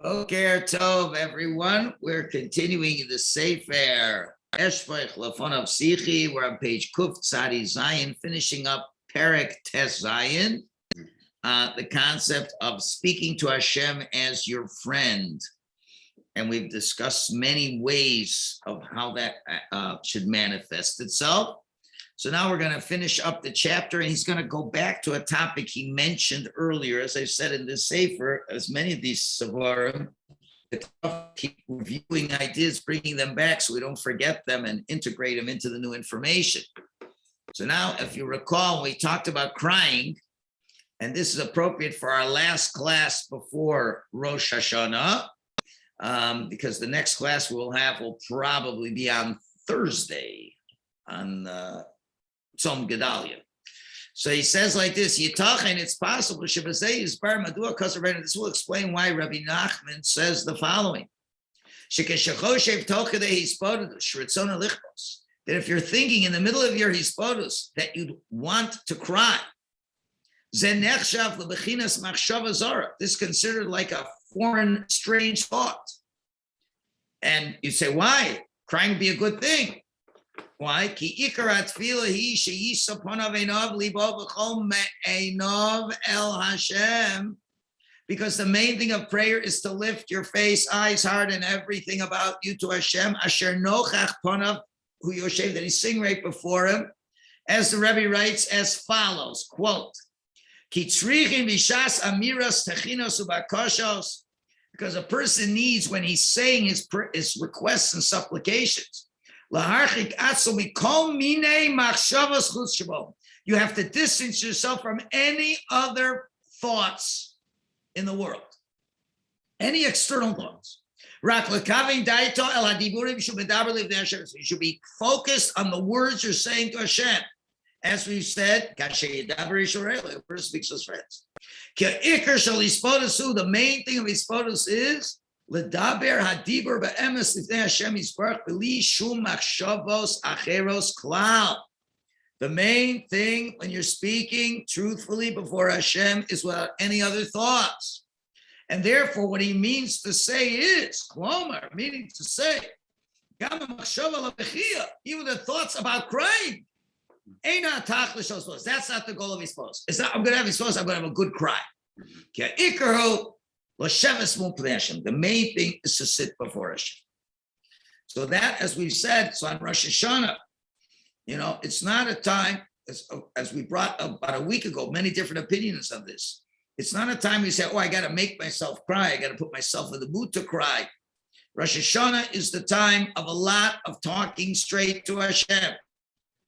Okay, Tov, everyone. We're continuing the Sefer Eshvach Lafonav Sichi. We're on page Kuf Tzadi Zayin, finishing up Perek Tes Zayin, the concept of speaking to Hashem as your friend. And we've discussed many ways of how that should manifest itself. So now we're going to finish up the chapter, and he's going to go back to a topic he mentioned earlier. As I said in this Sefer, as many of these Sevarim, keep reviewing ideas, bringing them back so we don't forget them and integrate them into the new information. So now, if you recall, we talked about crying, and this is appropriate for our last class before Rosh Hashanah, because the next class we'll have will probably be on Thursday, on Tzom Gedalia. So he says like this, Yitachin, it's possible, this will explain why Rabbi Nachman says the following. That if you're thinking in the middle of your hisbodedus that you'd want to cry, this is considered like a foreign, strange thought. And you say, why? Crying would be a good thing. Why? Because the main thing of prayer is to lift your face, eyes, heart, and everything about you to Hashem. Asher nochach ponav hu yoshev, that he's sitting right before him. As the Rabbi writes as follows, quote, because a person needs, when he's saying his requests and supplications, you have to distance yourself from any other thoughts in the world, any external thoughts. You should be focused on the words you're saying to Hashem. As we've said, a person speaks to his friends. The main thing of hisbodedus is L'daber hadibur be'emes lifnei Hashem yisbarach b'li shum machshavos acheros klal. The main thing when you're speaking truthfully before Hashem is without any other thoughts. And therefore, what he means to say is, klomar, meaning to say, even the thoughts about crying, that's not the goal of hisbodedus. It's not, I'm going to have hisbodedus, I'm going to have a good cry. The main thing is to sit before Hashem. So that, as we've said, so on Rosh Hashanah, it's not a time, as we brought about a week ago, many different opinions on this. It's not a time you say, I got to make myself cry. I got to put myself in the mood to cry. Rosh Hashanah is the time of a lot of talking straight to Hashem.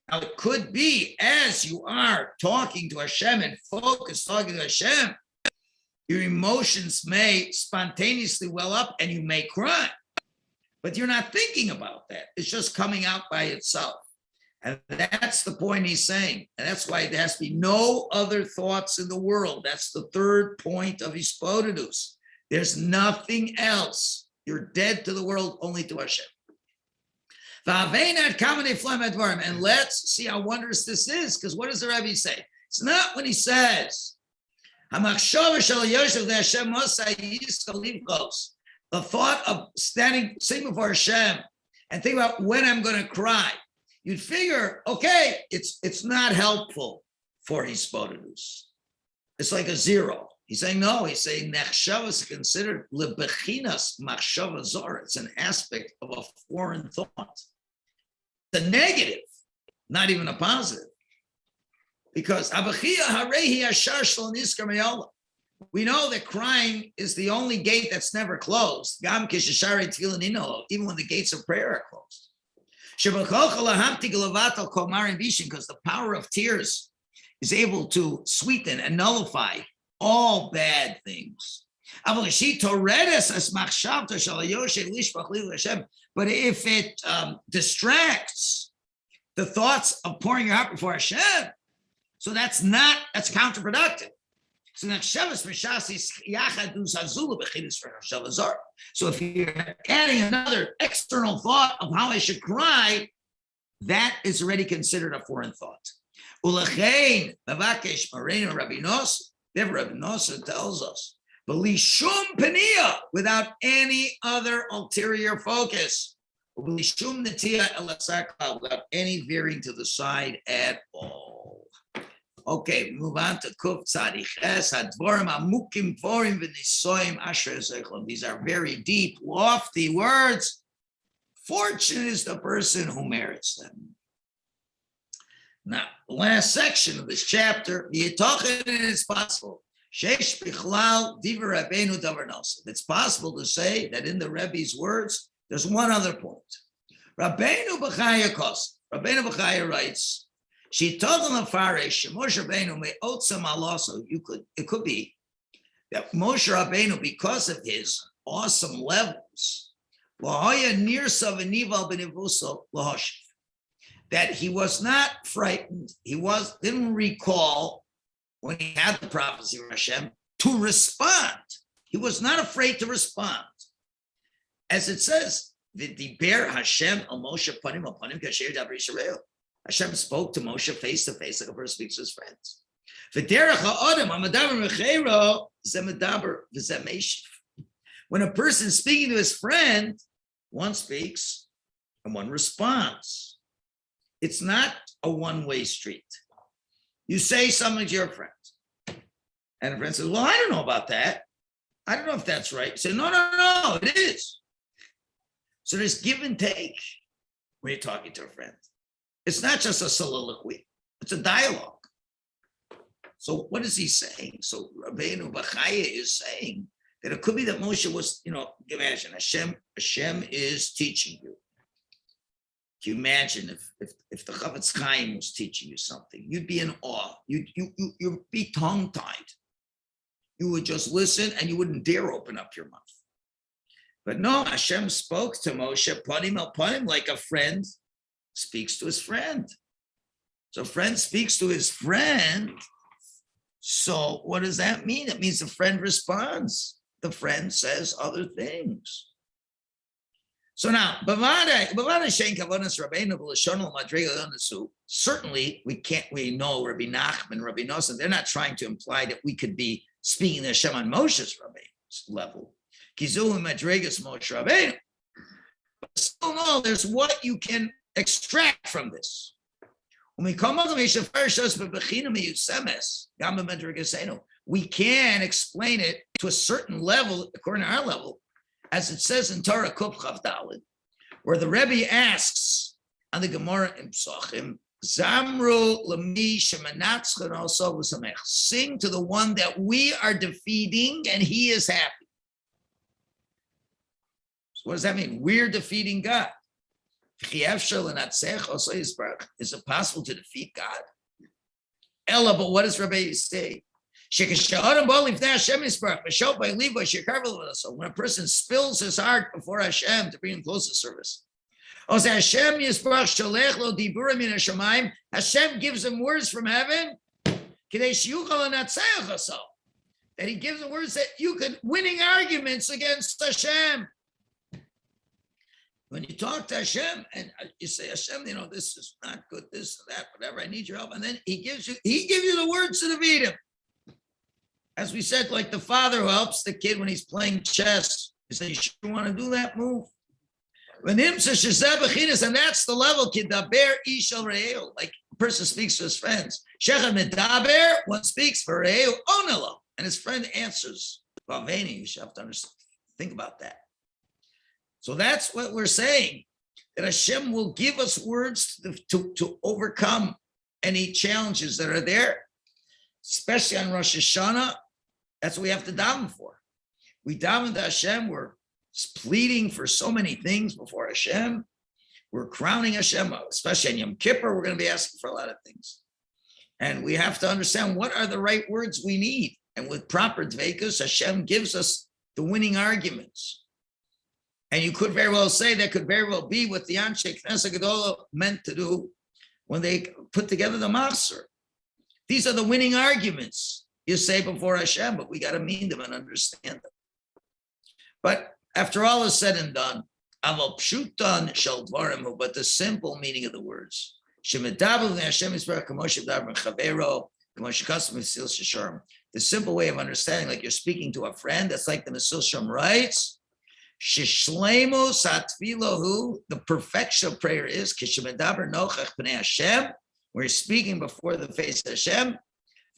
Now, it could be as you are talking to Hashem and focused talking to Hashem, your emotions may spontaneously well up and you may cry, but you're not thinking about that. It's just coming out by itself. And that's the point he's saying. And that's why there has to be no other thoughts in the world. That's the third point of hisbodedus. There's nothing else. You're dead to the world, only to Hashem. And let's see how wondrous this is, because what does the Rabbi say? It's not when he says, the thought of sitting before Hashem and think about when I'm going to cry. You'd figure, okay, it's not helpful for hisbodedus. It's like a zero. He's saying no. He's saying nechshava is considered lebechinas machshava zor. It's an aspect of a foreign thought. The negative, not even a positive. Because we know that crying is the only gate that's never closed. Even when the gates of prayer are closed. Because the power of tears is able to sweeten and nullify all bad things. But if it distracts the thoughts of pouring your heart before Hashem, so that's counterproductive. So if you're adding another external thought of how I should cry, that is already considered a foreign thought. Rabbi Nosson tells us B'lishum penia, without any other ulterior focus. B'lishum netia elasakla, without any veering to the side at all. Okay, move on to Kuf Tzadiches Hadvorim Amukim Forim V'Nisoim Asher Zechlom. These are very deep, lofty words. Fortunate is the person who merits them. Now, last section of this chapter, it's possible. It's possible to say that in the Rebbe's words, there's one other point. Rabbeinu B'chaya writes, it could be that Moshe Rabbeinu, because of his awesome levels, that he was not frightened, didn't recall when he had the prophecy of Hashem to respond. He was not afraid to respond. As it says, the bear Hashem al Moshe panim kasher dabri Yisrael. Hashem spoke to Moshe face to face like a person speaks to his friends. When a person is speaking to his friend, one speaks and one responds. It's not a one-way street. You say something to your friend, and a friend says, well, I don't know about that. I don't know if that's right. You say, no, it is. So there's give and take when you're talking to a friend. It's not just a soliloquy. It's a dialogue. So what is he saying? So Rabbeinu B'chaya is saying that it could be that Moshe was, imagine Hashem is teaching you. Can you imagine if the Chavetz Chaim was teaching you something? You'd be in awe. You'd be tongue-tied. You would just listen and you wouldn't dare open up your mouth. But no, Hashem spoke to Moshe, panim al panim, like a friend speaks to his friend. So a friend speaks to his friend. So what does that mean? It means the friend responds. The friend says other things. So now, certainly we know Rabbi Nachman, Rabbi Nosson, they're not trying to imply that we could be speaking to Hashem on Moshe's Rabbi's level. But still no, there's what you can extract from this. We can explain it to a certain level, according to our level, as it says in Torah Kuf Chav Daled, where the Rebbe asks on the Gemara in Psachim, Zamru Lami Shemanatzchen also v'samech. Sing to the one that we are defeating and he is happy. So what does that mean? We're defeating God. Is it possible to defeat God? Ella, but what does Rabbi say? When a person spills his heart before Hashem to bring him close to service. Hashem gives him words from heaven that he gives him words that you could winning arguments against Hashem. When you talk to Hashem and you say, Hashem, this is not good, this or that, whatever, I need your help. And then he gives you the words to defeat him. As we said, like the father who helps the kid when he's playing chess. He says, you sure want to do that move? When him says, and that's the level, kid, like a person speaks to his friends. One speaks for onelo, and his friend answers. You should have to understand. Think about that. So that's what we're saying, that Hashem will give us words to overcome any challenges that are there, especially on Rosh Hashanah. That's what we have to daven for. We daven to Hashem. We're pleading for so many things before Hashem. We're crowning Hashem, especially on Yom Kippur. We're going to be asking for a lot of things. And we have to understand what are the right words we need. And with proper dveikus, Hashem gives us the winning arguments. And you could very well say that could very well be what the Anshe Knesset Gedolah meant to do when they put together the Machzor. These are the winning arguments you say before Hashem, but we got to mean them and understand them. But after all is said and done, but the simple meaning of the words, the the simple way of understanding, like you're speaking to a friend, that's like the Mesil Shem writes, Shishlemo Satfilahu, the perfection of prayer is Kishemedaber Nochach B'nei Hashem, where you're speaking before the face of Hashem,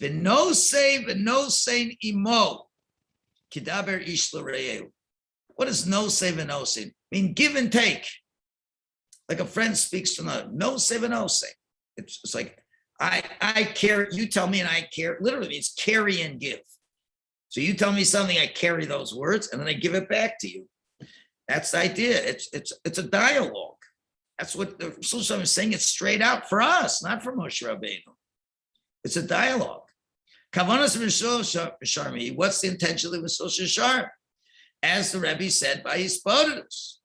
V'nosei imo, Kidaber Ish L'Reyehu. What does nosei v'nosei mean? Give and take. Like a friend speaks to another. Nosei v'nosei. It's like, I care, you tell me and I care. Literally means carry and give. So you tell me something, I carry those words, and then I give it back to you. That's the idea. It's a dialogue. That's what the Rasul is saying. It's straight out for us, not for Moshe Rabbeinu. It's a dialogue. Kavanas Sharmi. What's the intention of Rasul Sharm? As the Rabbi said by HISBODEDUS.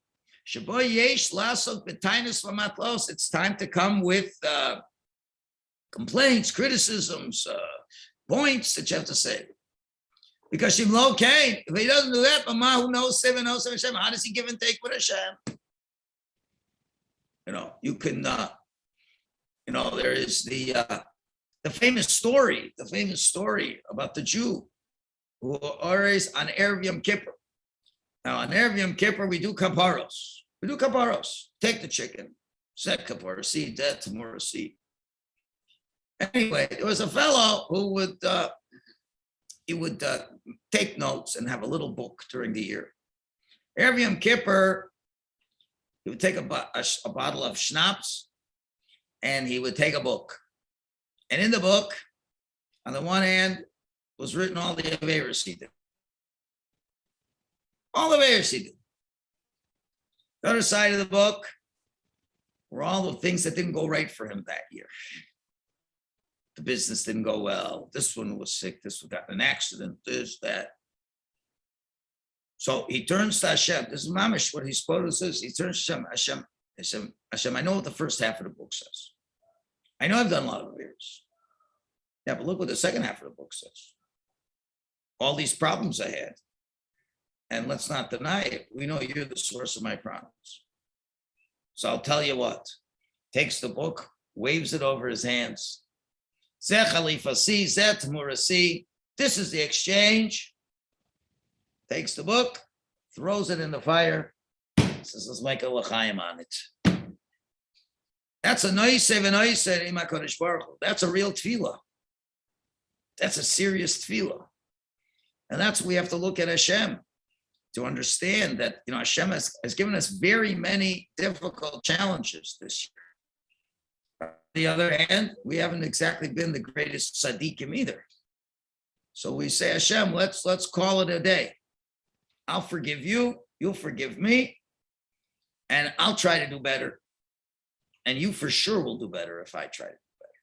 Shaboy yesh lasok b'tainus v'matlos. It's time to come with complaints, criticisms, points that you have to say. Because Shimlo came, if he doesn't do that, Mama who knows seven Hashem, how does he give and take with Hashem? You know, you can, there is the famous story about the Jew who always on Erev Yom Kippur. Now on Erev Yom Kippur, we do kaparos. Take the chicken, set kapara, see that tomorrow, see. Anyway, there was a fellow who would take notes and have a little book during the year. Erev Yom Kippur, he would take a bottle of schnapps and he would take a book. And in the book, on the one hand, was written all the Averis he did. All the Averis he did. The other side of the book were all the things that didn't go right for him that year. The business didn't go well. This one was sick. This one got in an accident. This, that. So he turns to Hashem. This is mamish what HISBODEDUS is. He turns to Hashem. I know what the first half of the book says. I know I've done a lot of years. Yeah, but look what the second half of the book says. All these problems I had. And let's not deny it. We know you're the source of my problems. So I'll tell you what. Takes the book, waves it over his hands. Zeh Khalifasi, Zeh Tamurasi. This is the exchange. Takes the book, throws it in the fire. Says, let's make a l'chaim on it. That's a noiseh v'noiseh im HaKadosh Baruch Hu. That's a real tefillah. That's a serious tefillah. And that's what we have to look at Hashem to understand that, Hashem has given us very many difficult challenges this year. On the other hand, we haven't exactly been the greatest tzaddikim either. So we say, Hashem, let's call it a day. I'll forgive you, you'll forgive me, and I'll try to do better. And you for sure will do better if I try to do better.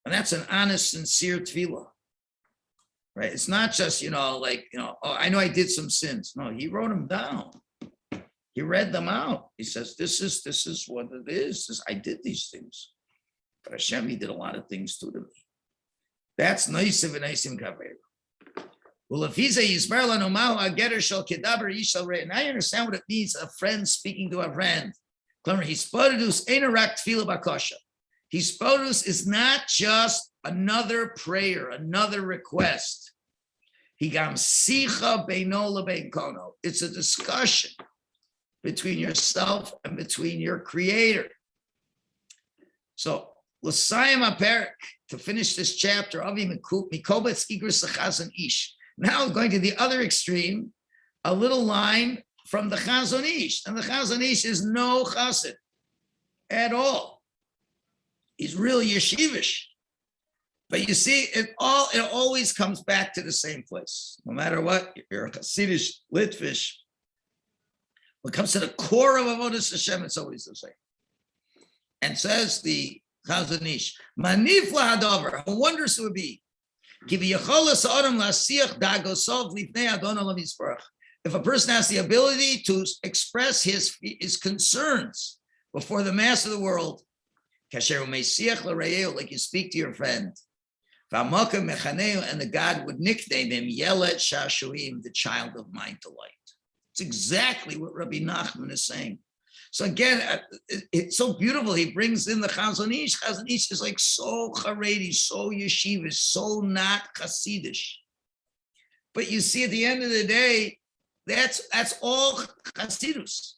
And that's an honest, sincere tefillah. Right? It's not just, oh, I know I did some sins. No, he wrote them down. He read them out. He says, this is what it is. I did these things. But Hashem, he did a lot of things too to me. That's noisiv and noisim kaver. Well, if he's a yisbar lanu mahu agerer shel kedaber yishal rei. Now you understand what it means, a friend speaking to a friend. HISBODEDUS eina rak tefillah bakosha. HISBODEDUS is not just another prayer, another request. Higam sicha beino lebein kono. It's a discussion between yourself and between your creator. So, l'sayim haperek, to finish this chapter, avi mikobetz igros l'chazon ish. Now going to the other extreme, a little line from the Chazon Ish. And the Chazon Ish is no chassid at all. He's really yeshivish. But you see, it always comes back to the same place. No matter what, you're a Hasidish, Litvish. When it comes to the core of Avodas Hashem, it's always the same. And says the Chazon Ish, Manifla hadover, how wondrous it would be. If a person has the ability to express his concerns before the mass of the world, like you speak to your friend, and the God would nickname him Yelet Shashuim, the child of my delight. It's exactly what Rabbi Nachman is saying. So again, it's so beautiful. He brings in the Chazon Ish. Chazon Ish is like so Haredi, so yeshivish, so not Hasidish. But you see, at the end of the day, that's all Hasidus,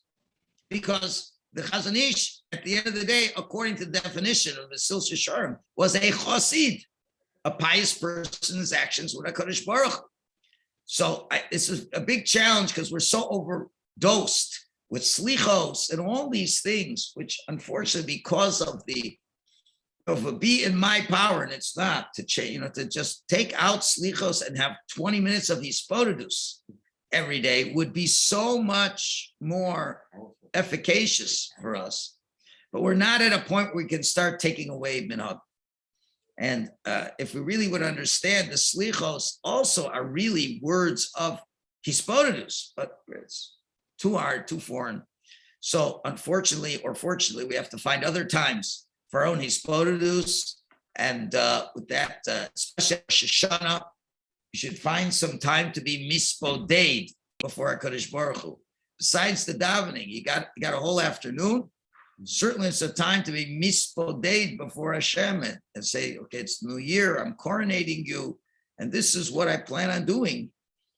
because the Chazon Ish, at the end of the day, according to the definition of the Sil Shisharim, was a Chasid, a pious person's actions with HaKadosh Baruch Hu. So this is a big challenge because we're so overdosed with slichos and all these things, which unfortunately, because of a be in my power, and it's not to change, to just take out slichos and have 20 minutes of HISBODEDUS every day would be so much more efficacious for us. But we're not at a point where we can start taking away minhag. And if we really would understand, the slichos also are really words of HISBODEDUS, but it's too hard, too foreign. So unfortunately, or fortunately, we have to find other times for our own HISBODEDUS. And with that, especially Rosh Hashanah, you should find some time to be misboded before HaKadosh Baruch Hu. Besides the davening, you got a whole afternoon. Certainly it's a time to be misboded before Hashem and say, okay, it's New Year, I'm coronating you, and this is what I plan on doing.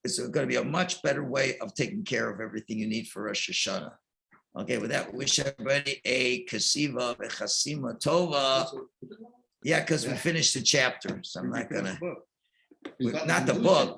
It's going to be a much better way of taking care of everything you need for Rosh Hashanah. Okay, with that, we wish everybody a kasiva, a chasima tova. Yeah, because we finished the chapter, so I'm not going to, not the book.